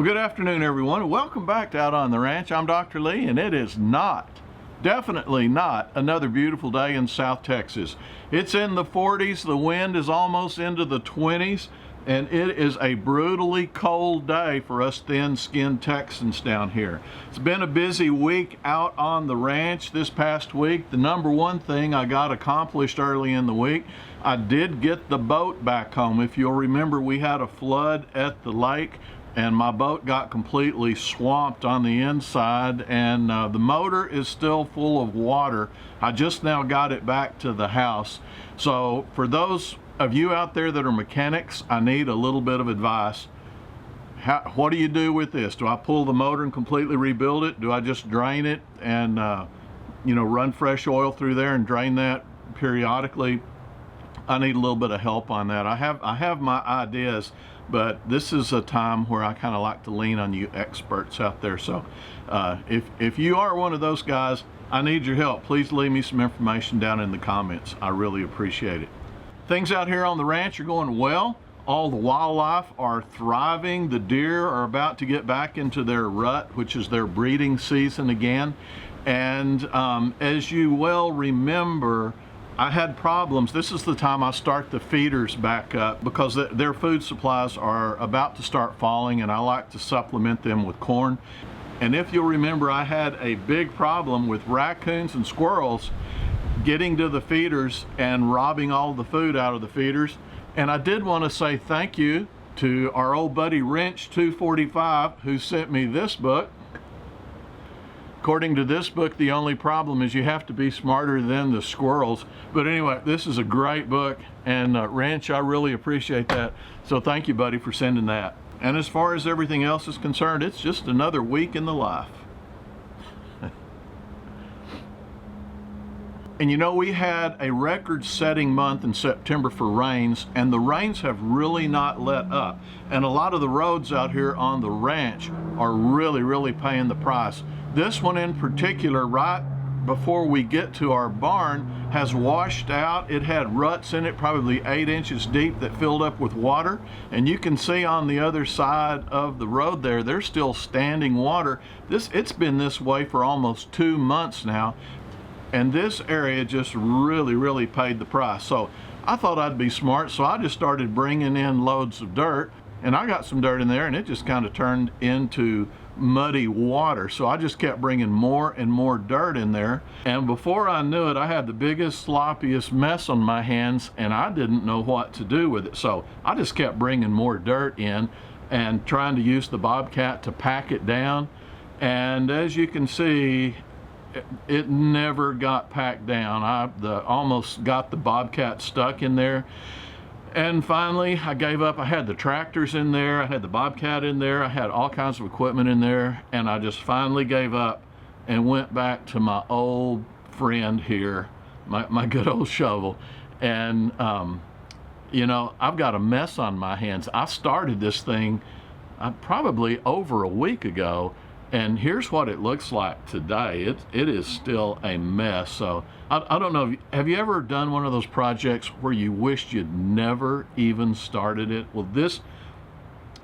Well, good afternoon, everyone. Welcome back to Out on the Ranch. I'm Dr. Lee, and it is definitely not another beautiful day in South Texas. It's in the 40s, the wind is almost into the 20s, and it is a brutally cold day for us thin-skinned Texans down here. It's been a busy week out on the ranch this past week. The number one thing I got accomplished early in the week, I did get the boat back home. If you'll remember, we had a flood at the lake, and my boat got completely swamped on the inside, and the motor is still full of water. I just now got it back to the house. So for those of you out there that are mechanics, I need a little bit of advice. What do you do with this? Do I pull the motor and completely rebuild it? Do I just drain it and run fresh oil through there and drain that periodically? I need a little bit of help on that. I have my ideas, but this is a time where I kind of like to lean on you experts out there. So if you are one of those guys, I need your help. Please leave me some information down in the comments. I really appreciate it. Things out here on the ranch are going well. All the wildlife are thriving. The deer are about to get back into their rut, which is their breeding season again. And as you well remember, I had problems. This is the time I start the feeders back up because their food supplies are about to start falling, and I like to supplement them with corn. And if you'll remember, I had a big problem with raccoons and squirrels getting to the feeders and robbing all the food out of the feeders. And I did want to say thank you to our old buddy Wrench 245 who sent me this book. According to this book, the only problem is you have to be smarter than the squirrels. But anyway, this is a great book, and Wrench, I really appreciate that. So thank you, buddy, for sending that. And as far as everything else is concerned, it's just another week in the life. And you know, we had a record-setting month in September for rains, and the rains have really not let up. And a lot of the roads out here on the ranch are really paying the price. This one in particular, right before we get to our barn, has washed out. It had ruts in it, probably 8 inches deep, that filled up with water. And you can see on the other side of the road there, there's still standing water. It's been this way for almost 2 months now. And this area just really paid the price. So I thought I'd be smart, so I just started bringing in loads of dirt. And I got some dirt in there, and it just kind of turned into muddy water. So I just kept bringing more and more dirt in there. And before I knew it, I had the biggest, sloppiest mess on my hands, and I didn't know what to do with it. So I just kept bringing more dirt in and trying to use the Bobcat to pack it down. And as you can see, it never got packed down. I almost got the Bobcat stuck in there. And finally, I gave up. I had the tractors in there, I had the Bobcat in there, I had all kinds of equipment in there, and I just finally gave up and went back to my old friend here, my good old shovel. And I've got a mess on my hands. I started this thing probably over a week ago, and here's what it looks like today. It is still a mess. So I don't know, have you ever done one of those projects where you wished you'd never even started it? Well, this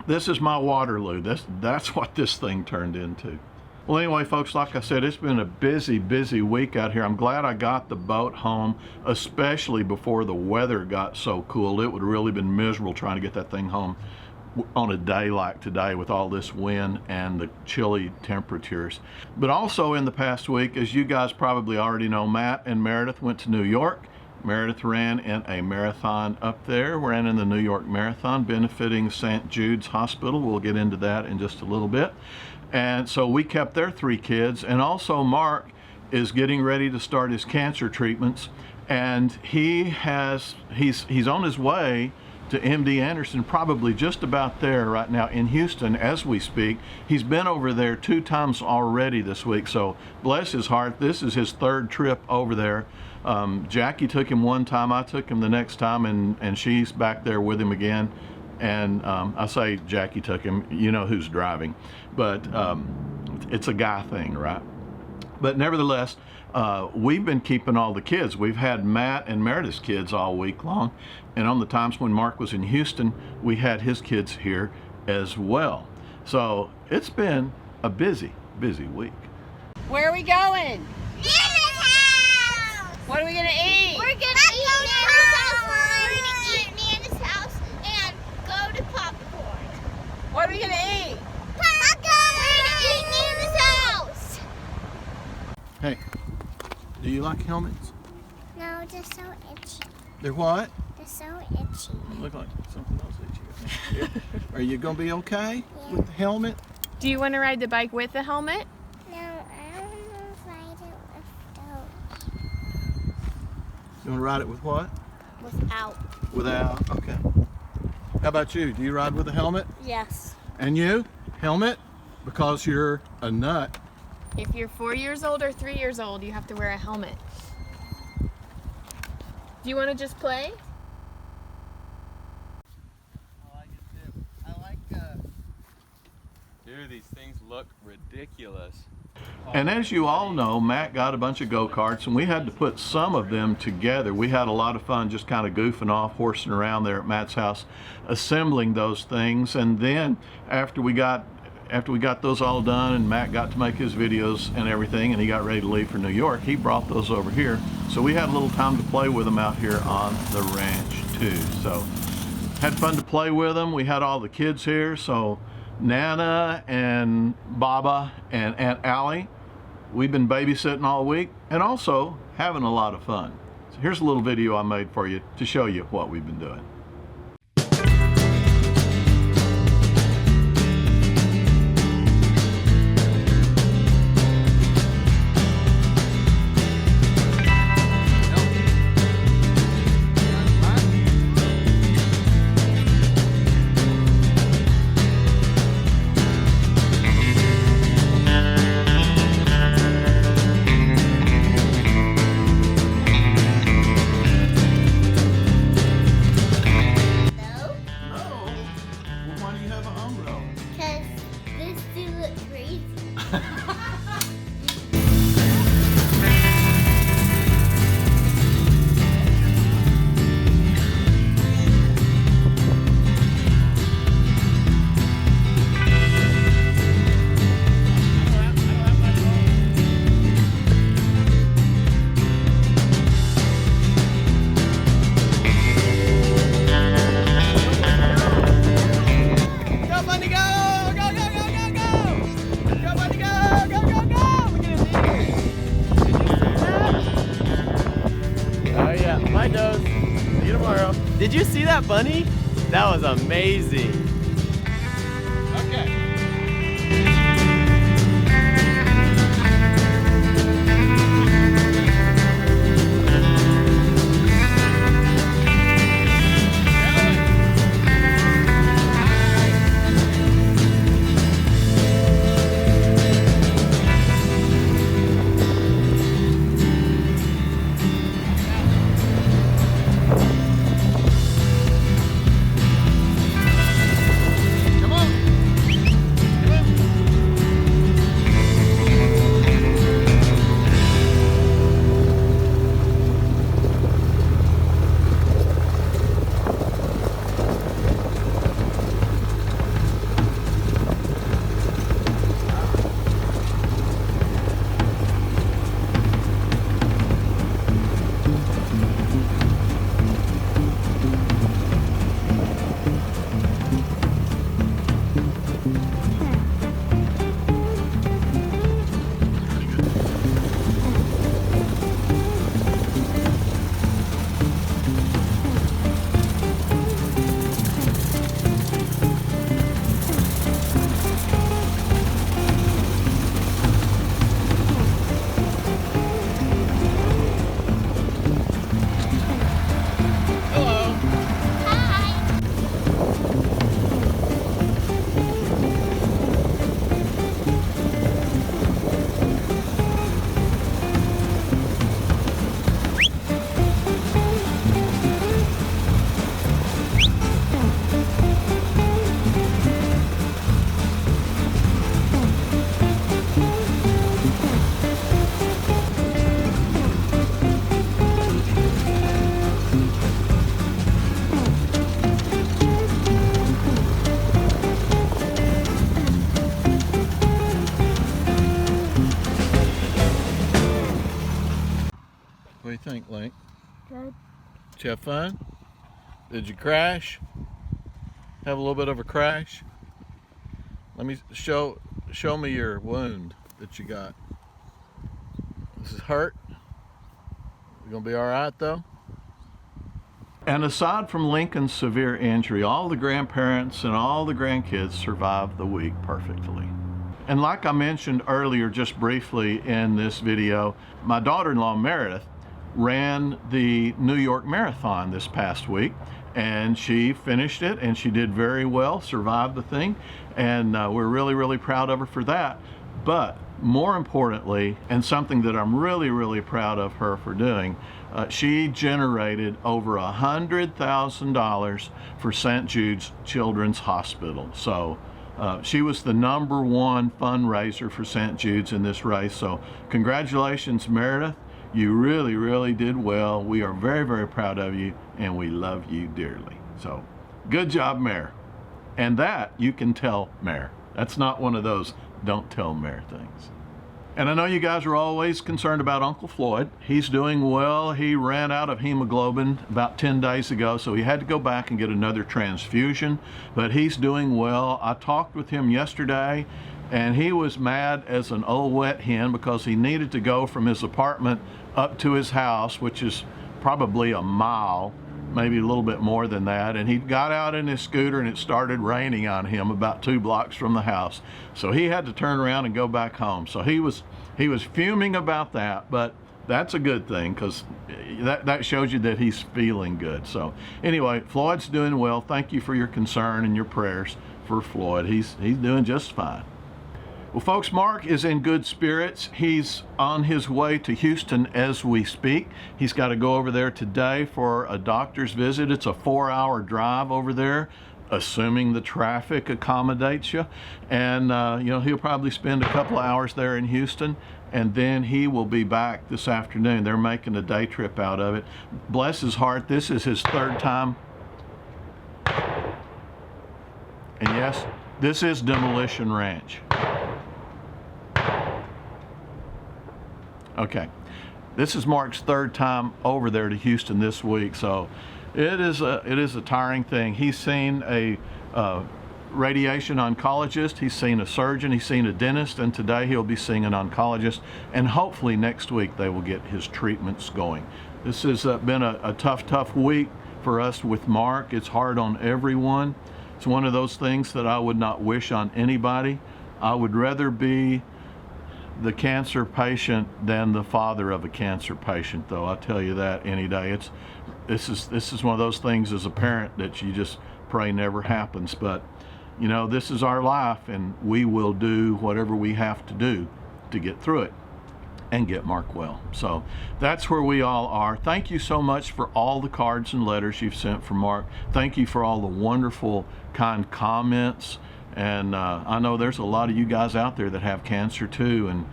is my Waterloo. That's what this thing turned into. Well, anyway, folks, like I said, it's been a busy week out here. I'm glad I got the boat home, especially before the weather got so cool. It would have really been miserable trying to get that thing home on a day like today with all this wind and the chilly temperatures. But also in the past week, as you guys probably already know, Matt and Meredith went to New York. Meredith ran in a marathon up there, ran in the New York Marathon benefiting St. Jude's Hospital. We'll get into that in just a little bit. And so we kept their 3 kids. And also Mark is getting ready to start his cancer treatments, and he's on his way to MD Anderson, probably just about there right now in Houston as we speak. He's been over there 2 times already this week, so bless his heart, this is his 3rd trip over there. Jackie took him one time, I took him the next time, and she's back there with him again. And I say Jackie took him, you know who's driving, but it's a guy thing, right? But nevertheless, we've been keeping all the kids. We've had Matt and Meredith's kids all week long, and on the times when Mark was in Houston, we had his kids here as well. So it's been a busy week. Where are we going? Nana's house! What are we gonna eat? We're gonna eat Nana's house. We're gonna eat Nana's house and go to popcorn. What are we gonna eat? Popcorn! We're gonna eat Nana's house! Hey, do you like helmets? No, they're so itchy. They're what? They're so itchy. They look like something else that you got. Are you gonna be okay with the helmet? Do you want to ride the bike with the helmet? No, I don't want to ride it with those. You wanna ride it with what? Without. Without? Okay. How about you? Do you ride with a helmet? Yes. And you? Helmet? Because you're a nut. If you're 4 years old or 3 years old, you have to wear a helmet. Do you want to just play? Dude, these things look ridiculous. And as you all know, Matt got a bunch of go-karts and we had to put some of them together. We had a lot of fun just kind of goofing off, horsing around there at Matt's house, assembling those things. And then after we got those all done and Matt got to make his videos and everything and he got ready to leave for New York, he brought those over here. So we had a little time to play with them out here on the ranch too. So had fun to play with them. We had all the kids here. So Nana and Baba and Aunt Allie, we've been babysitting all week and also having a lot of fun. So here's a little video I made for you to show you what we've been doing. Because this do look crazy. Bye, Nose. See you tomorrow. Did you see that bunny? That was amazing. Okay. think, Link? Good. Did you have fun? Did you crash? Have a little bit of a crash? Let me show me your wound that you got. This is hurt. You gonna be all right though? And aside from Lincoln's severe injury, all the grandparents and all the grandkids survived the week perfectly. And like I mentioned earlier, just briefly in this video, my daughter-in-law Meredith ran the New York Marathon this past week, and she finished it and she did very well, survived the thing, and we're really proud of her for that. But more importantly, and something that I'm really proud of her for doing, she generated over $100,000 for St. Jude's Children's Hospital. So she was the #1 fundraiser for St. Jude's in this race. So congratulations, Meredith. You really did well. We are very proud of you, and we love you dearly. So good job, Mayor. And that you can tell Mayor. That's not one of those don't tell Mayor things. And I know you guys are always concerned about Uncle Floyd. He's doing well. He ran out of hemoglobin about 10 days ago, so he had to go back and get another transfusion, but he's doing well. I talked with him yesterday, and he was mad as an old wet hen because he needed to go from his apartment up to his house, which is probably a mile, maybe a little bit more than that, and he got out in his scooter and it started raining on him about 2 blocks from the house, so he had to turn around and go back home. So he was fuming about that, but that's a good thing because that shows you that he's feeling good. So anyway, Floyd's doing well. Thank you for your concern and your prayers for Floyd. He's doing just fine. Well, folks, Mark is in good spirits. He's on his way to Houston as we speak. He's got to go over there today for a doctor's visit. It's a 4-hour drive over there, assuming the traffic accommodates you. And, you know, he'll probably spend a couple of hours there in Houston, and then he will be back this afternoon. They're making a day trip out of it. Bless his heart, this is his 3rd time. And yes, this is Demolition Ranch. Okay, this is Mark's 3rd time over there to Houston this week, so it is a tiring thing. He's seen a radiation oncologist, he's seen a surgeon, he's seen a dentist, and today he'll be seeing an oncologist, and hopefully next week they will get his treatments going. This has been a tough week for us with Mark. It's hard on everyone. It's one of those things that I would not wish on anybody. I would rather be the cancer patient than the father of a cancer patient, though. I'll tell you that any day. This is one of those things as a parent that you just pray never happens. But you know, this is our life, and we will do whatever we have to do to get through it and get Mark well. So that's where we all are. Thank you so much for all the cards and letters you've sent for Mark. Thank you for all the wonderful, kind comments. And I know there's a lot of you guys out there that have cancer too, and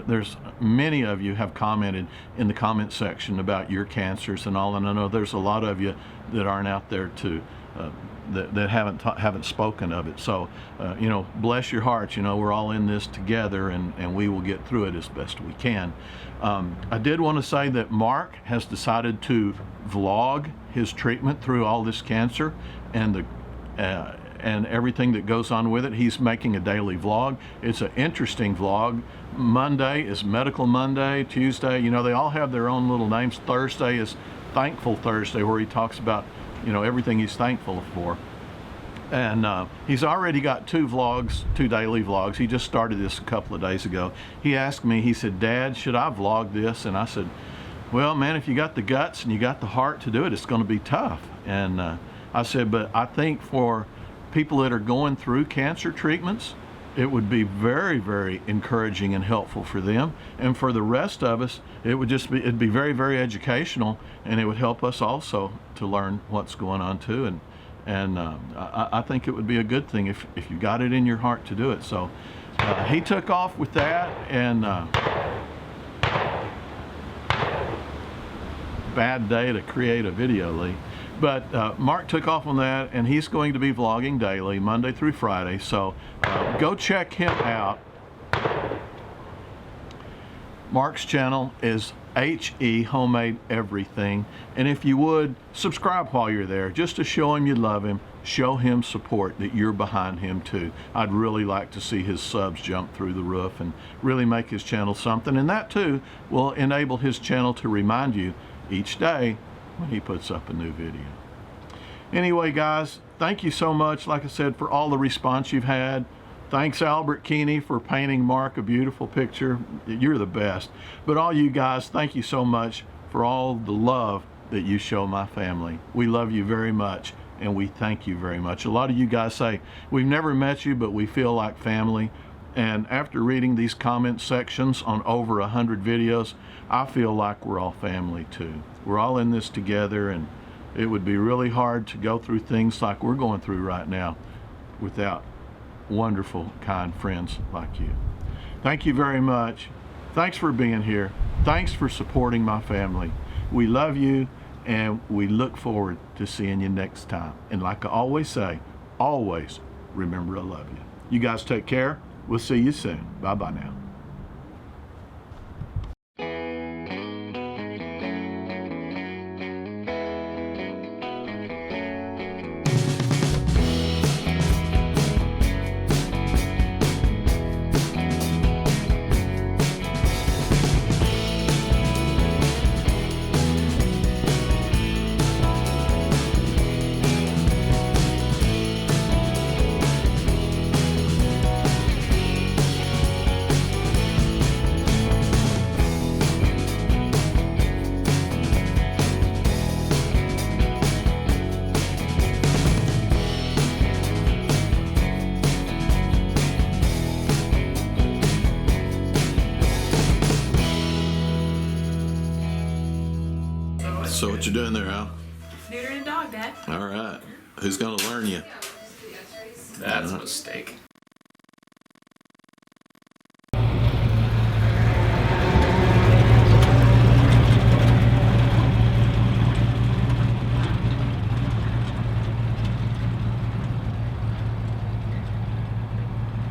there's many of you have commented in the comment section about your cancers and all, and I know there's a lot of you that aren't out there to that haven't spoken of it. So you know, bless your hearts. You know, we're all in this together, and we will get through it as best we can. I did want to say that Mark has decided to vlog his treatment through all this cancer and and everything that goes on with it. He's making a daily vlog. It's an interesting vlog. Monday is Medical Monday. Tuesday, you know, they all have their own little names. Thursday is Thankful Thursday, where he talks about, you know, everything he's thankful for. And he's already got 2 daily vlogs. He just started this a couple of days ago. He asked me, he said, "Dad, should I vlog this?" And I said, well, man, if you got the guts and you got the heart to do it, it's going to be tough. And I said, but I think for people that are going through cancer treatments, it would be very encouraging and helpful for them. And for the rest of us, it'd be very educational, and it would help us also to learn what's going on too. And I think it would be a good thing if you got it in your heart to do it. So he took off with that, and bad day to create a video, Lee. But Mark took off on that, and he's going to be vlogging daily, Monday through Friday. So go check him out. Mark's channel is HE Homemade Everything. And if you would, subscribe while you're there, just to show him you love him, show him support, that you're behind him too. I'd really like to see his subs jump through the roof and really make his channel something. And that too will enable his channel to remind you each day when he puts up a new video. Anyway, guys, thank you so much, like I said, for all the response you've had. Thanks, Albert Keeney, for painting Mark a beautiful picture. You're the best. But all you guys, thank you so much for all the love that you show my family. We love you very much, and we thank you very much. A lot of you guys say, we've never met you, but we feel like family. And after reading these comment sections on over 100 videos, I feel like we're all family too. We're all in this together, and it would be really hard to go through things like we're going through right now without wonderful, kind friends like you. Thank you very much. Thanks for being here. Thanks for supporting my family. We love you, and we look forward to seeing you next time. And like I always say, always remember I love you. You guys take care. We'll see you soon. Bye-bye now. So what you doing there, Al? Neutering a dog, Dad. All right. Who's gonna learn you? That's a mistake.